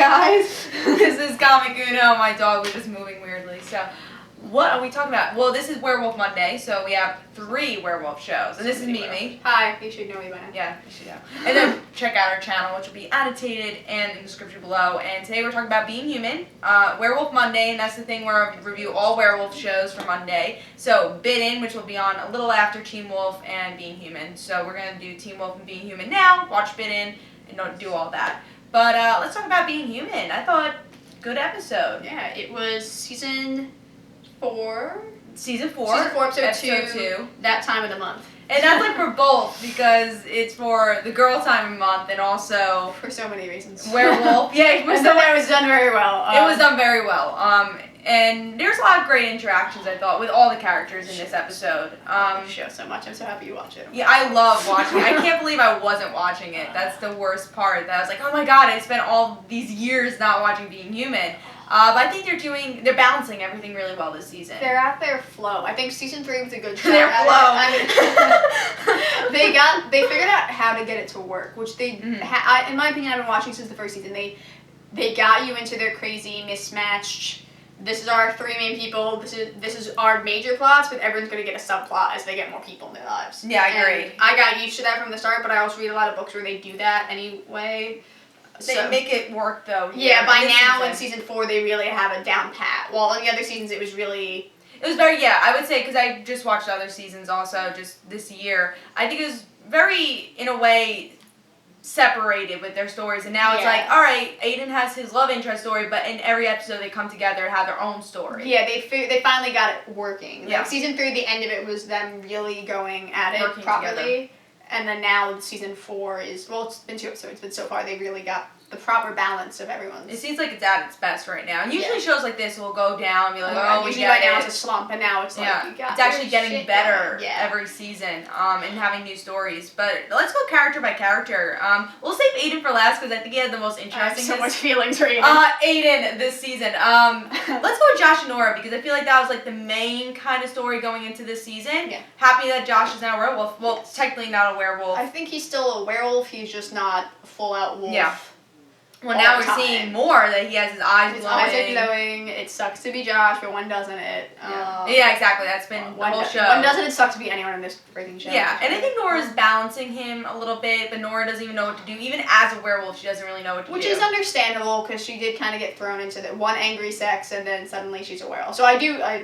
guys. This is Comic Uno. My dog was just moving weirdly. So, what are we talking about? Well, this is Werewolf Monday, so we have 3 werewolf shows. And this is Mimi. Hi, you should know me by now. Yeah, you should know. And then check out our channel, which will be annotated and in the description below. And today we're talking about Being Human, Werewolf Monday, and that's the thing where I review all werewolf shows for Monday. So, Bitten, which will be on a little after Teen Wolf and Being Human. So, we're going to do Teen Wolf and Being Human now, watch Bitten, and don't do all that. But let's talk about Being Human. I thought, good episode. Yeah, it was season 4. Season 4, episode 2. That time of the month. And that's like for both, because it's for the girl time of month and also... For so many reasons. Werewolf. Yeah, it was done very well. It was done very well. And there's a lot of great interactions, I thought, with all the characters in this episode. I love the show so much. I'm so happy you watch it. Yeah, I love watching it. I can't believe I wasn't watching it. That's the worst part. That I was like, oh my god, I spent all these years not watching Being Human. But I think they're balancing everything really well this season. They're at their flow. I think season 3 was a good show. Their flow. They figured out how to get it to work, which they, in my opinion, I've been watching since the first season. They got you into their crazy, mismatched. This is our 3 main people. This is our major plots, but everyone's going to get a subplot as they get more people in their lives. Yeah, I agree. And I got used to that from the start, but I also read a lot of books where they do that anyway. They make it work, though. Yeah, by now in season 4, they really have it down pat. Well, in the other seasons, it was very... It was very, I would say, because I just watched other seasons also just this year. I think it was very, in a way, separated with their stories. And now it's like, all right, Aiden has his love interest story, but in every episode they come together and have their own story. Yeah, they finally got it working. Yeah. Like, season 3, the end of it was them really going at it Working properly. together. And then now season 4 is, well, it's been 2 episodes, but so far they really got the proper balance of everyone's. It seems like it's at its best right now. And usually shows like this will go down and be like, oh, we usually get right it. now it's a slump, and now it's like, you got it's actually your getting shit better going. every season and having new stories. But let's go character by character. We'll save Aiden for last because I think he had the most interesting. I have so much feelings for Aiden. Aiden this season. Let's go with Josh and Nora because I feel like that was like the main kind of story going into this season. Yeah. Happy that Josh is now a werewolf. Well, technically not a werewolf. I think he's still a werewolf. He's just not a full-out wolf. Yeah. Well, now we're seeing more that he has his eyes glowing. His eyes are glowing. It sucks to be Josh, but when doesn't it? Yeah, exactly. That's been the whole show. When doesn't it suck to be anyone in this freaking show? Yeah, and I think Nora's balancing him a little bit, but Nora doesn't even know what to do. Even as a werewolf, she doesn't really know what to do. Which is understandable, because she did kind of get thrown into the one angry sex, and then suddenly she's a werewolf. So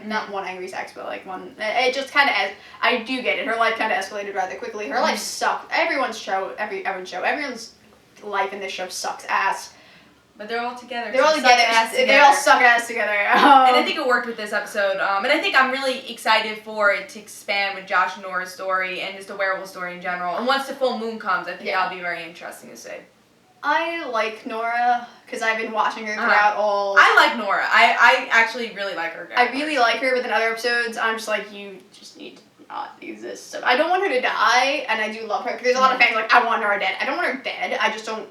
not one angry sex, but like one, it just kind of, I do get it. Her life kind of escalated rather quickly. Her life sucked. Everyone's life in this show sucks ass. But they're all together. They're all together. They all suck ass together. And I think it worked with this episode. And I think I'm really excited for it to expand with Josh and Nora's story and just the werewolf story in general. And once the full moon comes, I think that'll be very interesting to see. I like Nora because I've been watching her throughout all. I like Nora. I actually really like her. I really like her, but in other episodes, I'm just like, you just need to not exist. I don't want her to die, and I do love her. Because there's a lot of fans like, I want Nora dead. I don't want her dead. I just don't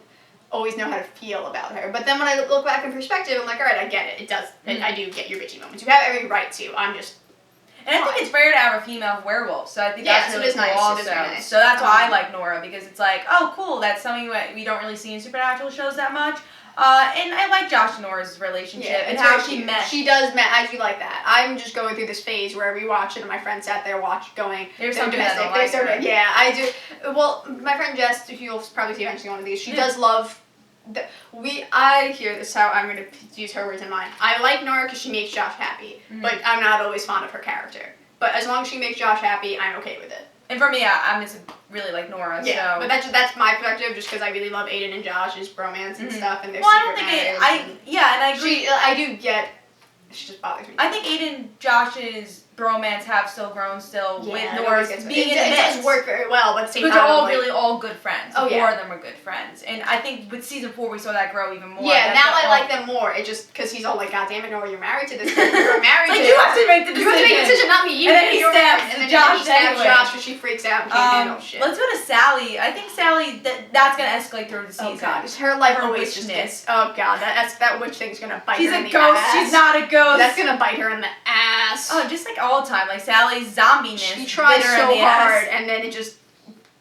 always know how to feel about her. But then when I look back in perspective, I'm like, all right, I get it. It does. I do get your bitchy moments. You have every right to. I'm just. And I think it's rare to have a female werewolf, so I think that's really cool nice. also. It is very nice. So that's why I like Nora, because it's like, oh, cool, that's something we don't really see in supernatural shows that much. And I like Josh and Nora's relationship and how she met. She does met. I do like that. I'm just going through this phase where we watch it, and my friend sat there going. There's something that I don't like her. Yeah, I do. Well, my friend Jess, who you'll probably see eventually one of these, she does love. I hear this how I'm going to use her words in mine. I like Nora because she makes Josh happy, but I'm not always fond of her character. But as long as she makes Josh happy, I'm okay with it. And for me, I'm just really like Nora. Yeah, so. but that's my perspective, just because I really love Aiden and Josh's bromance and stuff, and their I secret don't marriage. and I agree. I do get. She just bothers me. I think Aiden and Josh's bromance have still grown with Nora's being in the mix. It does work very well, but at the same time, they're all really all good friends. Oh, Four of them are good friends, and I think with season 4 we saw that grow even more. Yeah, now I like them more. It just because he's all like, God damn it, Nora, you're married to this person. You're married to. You have to make the decision. You have to make the decision, not me. You. And then he stabs Josh anyway. Josh, but she freaks out and can't handle shit. Let's go to Sally. I think Sally, that's gonna escalate through the season. Oh God, her life her always just gets. Oh God, that witch thing's gonna bite her in the ass. She's a ghost. She's not a ghost. That's gonna bite her in the ass. Oh, just like all the time, like Sally's zombiness. She tries so hard, and then it just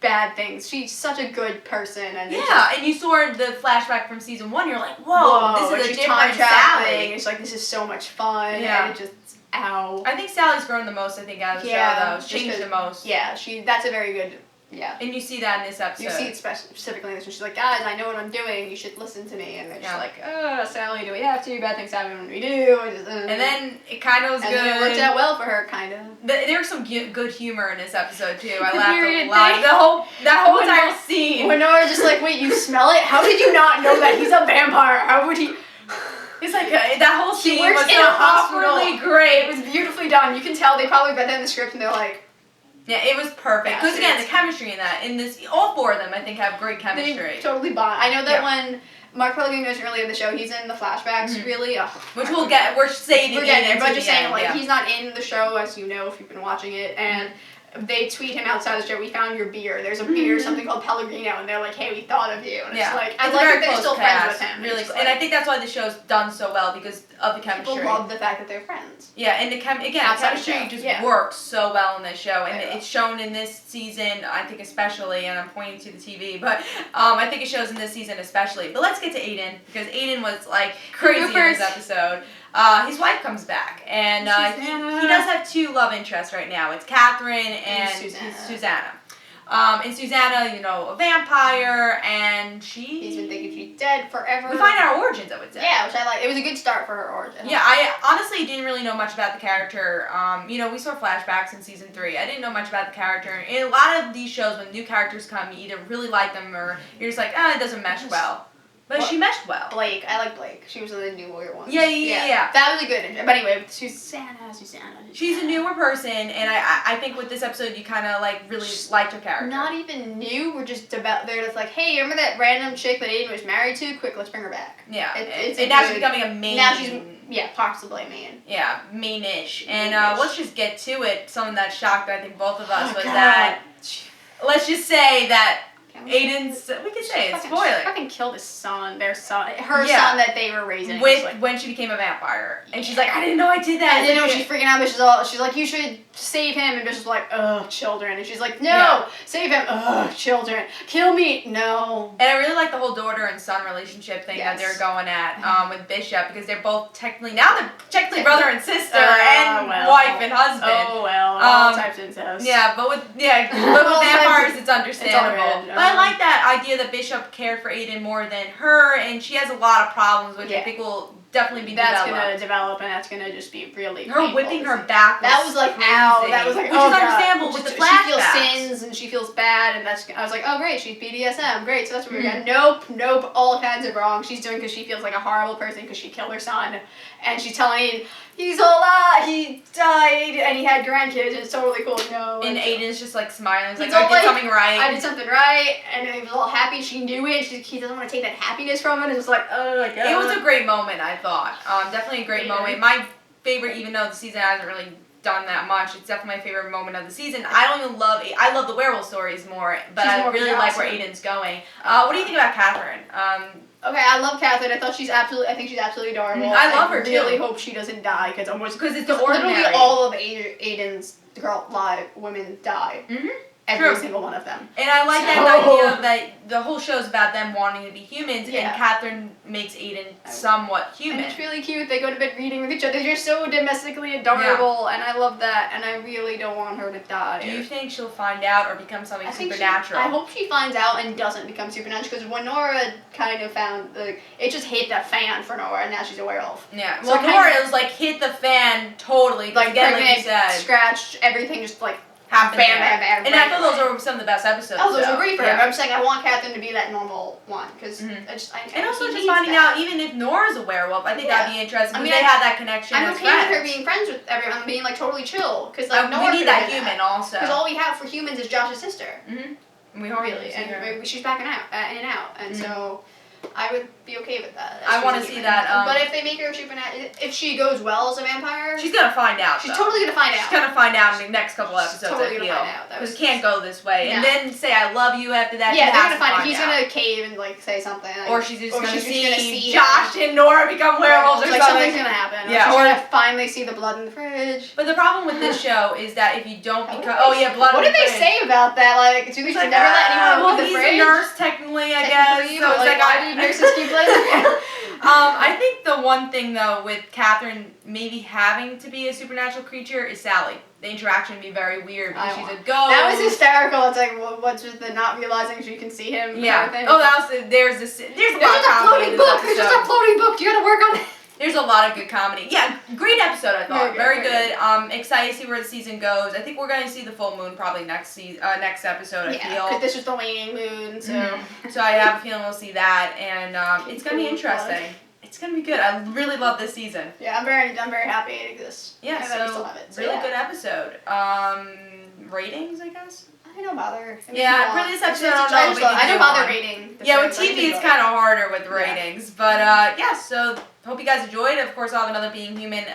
bad things. She's such a good person, and and you saw the flashback from season 1. You're like, whoa, this is a different Sally. It's like, this is so much fun, and it just, ow. I think Sally's grown the most. I think out of the show, though, she's changed the most. Yeah, that's a very good. Yeah. And you see that in this episode. You see it specifically in this one. She's like, guys, I know what I'm doing. You should listen to me. And they're just like, Sally, do we have to? Bad things happen when we do. And then it kind of was good. And then it worked out well for her, kind of. There was some good humor in this episode, too. I laughed a lot. That whole entire scene. When Nora's just like, wait, you smell it? How did you not know that he's a vampire? How would he... It's like, that whole scene was in so a hospital. awkwardly great. It was beautifully done. You can tell they probably read that in the script and they're like... Yeah, it was perfect. Because again, the chemistry in this, all 4 of them, I think, have great chemistry. They totally bond. I know that when Mark Pellegrini was early in the show, he's in the flashbacks, really. Which we'll get, we're saving We're getting there, but just saying, he's not in the show, as you know, if you've been watching it, and they tweet him outside the show, we found your beer. There's a beer, something called Pellegrino, and they're like, hey, we thought of you. And it's like, I like that they're still friends with him. Really, and I think that's why the show's done so well, because of the chemistry. People love the fact that they're friends. Yeah, and the chemistry just works so well in this show, and it's shown in this season, I think especially, and I'm pointing to the TV, but I think it shows in this season especially. But let's get to Aiden, because Aiden was like crazy in this episode. His wife comes back, and he does have 2 love interests right now. It's Catherine and Susanna. And Susanna, a vampire, and he's been thinking she's dead forever. We find out her origins, I would say. Yeah, which I like. It was a good start for her origin. Yeah, I honestly didn't really know much about the character. We saw flashbacks in season 3. I didn't know much about the character. In a lot of these shows, when new characters come, you either really like them or you're just like, it doesn't mesh well. But she meshed well. Blake. I like Blake. She was in the newer one. Yeah. That was a good intro. But anyway, Susanna. She's a newer person, and I think with this episode, you kind of, really liked her character. Not even new. We're just they're just like, hey, remember that random chick that Aiden was married to? Quick, let's bring her back. Yeah. And now she's becoming a main. Now she's, possibly main. Yeah, main-ish. And let's just get to it. Something that shocked, I think, both of us was that, let's just say that Aiden's, we could say it's spoiler. Fucking killed his son, her son that they were raising. When she became a vampire. And she's like, I didn't know I did that. I didn't know, she's freaking out, she's like, you should save him. And Bishop's like, ugh, children. And she's like, no, save him. Ugh, children. Kill me. No. And I really like the whole daughter and son relationship thing that they're going at with Bishop, because they're both technically brother and sister and wife and husband. Oh, well. All types of incest. Yeah, but with vampires, it's understandable. It's but I like that idea that Bishop cared for Aiden more than her, and she has a lot of problems, which I think will definitely be developed. That's going to develop, and that's going to just be really her whipping her back. That was like, ow. That was like, which is understandable with the flashbacks. She feels sins, and she feels bad, and I was like, oh, great, she's BDSM. Great, so that's what we're going to Nope, all kinds of wrong. She's doing because she feels like a horrible person because she killed her son, and she's telling Aiden, he's alive, he died, and he had grandkids, and it's totally cool. No. And Aiden's just like smiling. He's like, I did something right. I did something right, and he was all happy. She knew it. He doesn't want to take that happiness from it. It's just like, oh my god. It was a great moment, I thought. Definitely a great moment. My favorite, even though the season hasn't really done that much, it's definitely my favorite moment of the season. I love the werewolf stories more, but I really like where Aiden's going. What do you think about Catherine? Okay, I love Catherine. I think she's absolutely adorable. I love her too. I really hope she doesn't die because it's the ordinary. Literally all of Aiden's women die. Mm-hmm. Every single one of them. And I like that idea that the whole show's about them wanting to be humans, and Catherine makes Aiden somewhat human. And it's really cute. They go to bed reading with each other. They're so domestically adorable, and I love that, and I really don't want her to die. Do you think she'll find out or become something supernatural? I hope she finds out and doesn't become supernatural, because when Nora kind of found, it just hit the fan for Nora, and now she's a werewolf. Yeah, well, Nora's hit the fan totally. Like you said. Scratched, everything just happened. Bam. And I thought those were some of the best episodes. Those were great for her. I'm saying I want Catherine to be that normal one, because and also just finding out even if Nora's a werewolf, I think that'd be interesting. Because they had that connection. I'm okay with her being friends with everyone, being totally chill, because we need that human also. Because all we have for humans is Josh's sister. Mm-hmm. We really, and she's backing out, in and out, and so. I would be okay with that. I want to see that. But if they make her if she goes well as a vampire, she's gonna find out. She's totally gonna find out. She's gonna find out in the next couple episodes. Totally I feel. gonna find out. Because it can't go this way. And then say I love you after that. Yeah, they're gonna find out. He's gonna cave and like say something. Like, or she's just gonna see Josh and Nora become werewolves or like something. Something's gonna happen. Yeah. She's gonna finally see the blood in the fridge. But the problem with this show is that if you don't become blood. What did they say about that? Like, do they should never let anyone leave the fridge? He's a nurse technically, I guess. So it's like why do nurses keep living? I think the one thing though with Catherine maybe having to be a supernatural creature is Sally. The interaction would be very weird because she's a ghost. That was hysterical. It's like, what's with the not realizing she can see him? Yeah. Kind of thing. Oh, there's a lot of comedy in this episode. There's just a floating book. You gotta work on it. There's a lot of good comedy. Yeah, great episode I thought. Very good. Good. Excited to see where the season goes. I think we're going to see the full moon probably next episode. I feel. Yeah, because this is the waning moon, so. So I have a feeling we'll see that, and it's going to be interesting. It's going to be good. I really love this season. Yeah, I'm very happy it exists. Yeah, I still love it. So really good episode. Ratings, I guess. I don't bother. For this episode, I don't bother rating. Yeah, with TV, it's kind of harder with ratings. But, so hope you guys enjoyed. Of course, I'll have another Being Human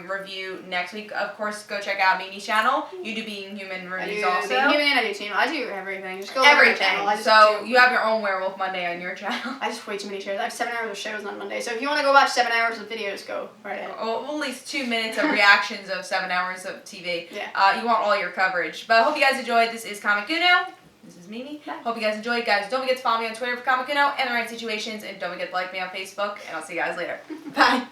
review next week. Of course, go check out Mimi's channel. You do Being Human reviews also. Being Human, I do Team. I do everything. Just go everything. To my channel. So you have your own Werewolf Monday on your channel. I just way too many shows. I have 7 hours of shows on Monday. So if you want to go watch 7 hours of videos, go right ahead. Well, at least 2 minutes of reactions of 7 hours of TV. Yeah. You want all your coverage. But I hope you guys enjoyed. This is Comic Uno. This is Mimi. Bye. Hope you guys enjoyed, guys. Don't forget to follow me on Twitter for Comic Uno and The Right Situations. And don't forget to like me on Facebook. And I'll see you guys later. Bye.